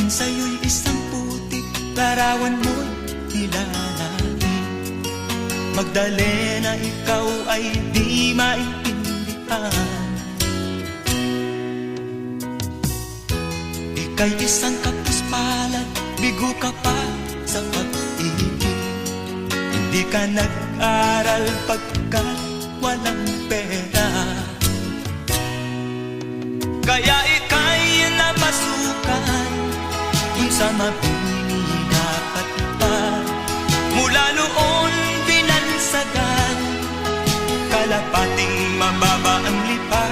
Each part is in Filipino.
sa'yo'y isang putik, larawan mo'y nilalaki. Magdalena, ikaw ay di maintindihan. Ika'y isang kapuspalad, bigo ka pa sa pag-ibig. Hindi ka nag-aral pagkat walang pera, kaya ika'y namasukan dun sa mabini dapat pa. Mula noon binansagan, kalapating mababa ang lipa.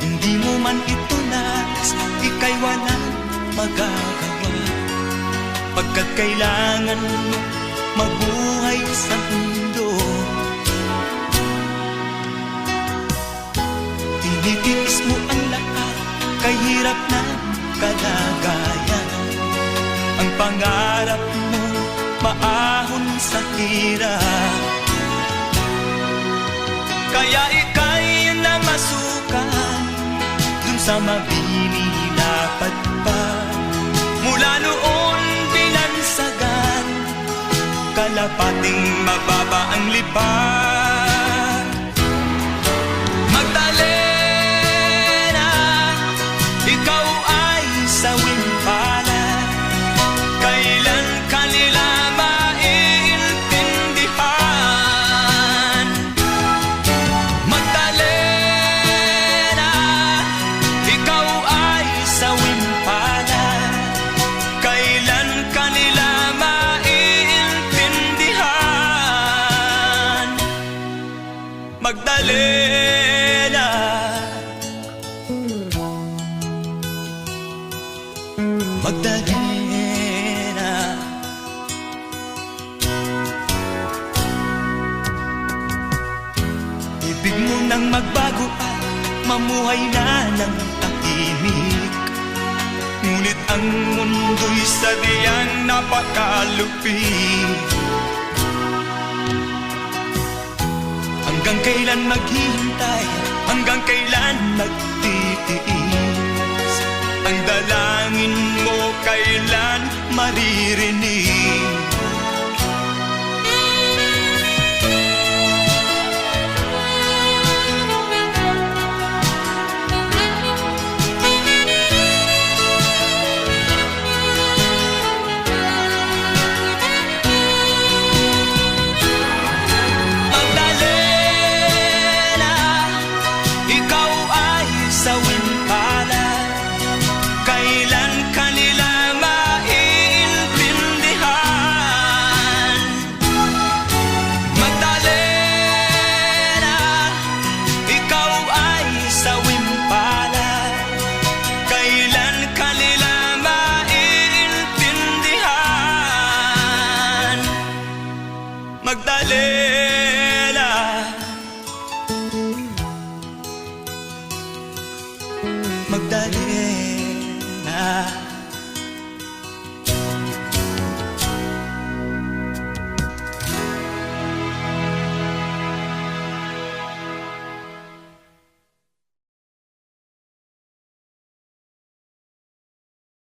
Hindi mo man ito nais, ika'y walang magagawa, pagkat kailangan mo mabuhay sa mundo. Tinitiis mo ang lahat, kay hirap na kalagayan. Ang pangarap mo maahon sa hirap, kaya ika'y namasukan dun sa mabini dapat pa. Mula noon binansagan, kalapating mababa ang lipa. Magdalena, ikaw ay sawing palad, kailan ka nila maiintindihan? Magdalena, ikaw ay sawing palad, kailan ka nila maiintindihan? Magdalena, Magdalena, ibig mo nang magbago at mamuhay na ng tahimik. Ngunit ang mundo'y sadyang napakalupit. Hanggang kailan maghihintay, hanggang kailan magtitiis? Ang dalangin mo kailan maririnig? Magdalena, Magdalena.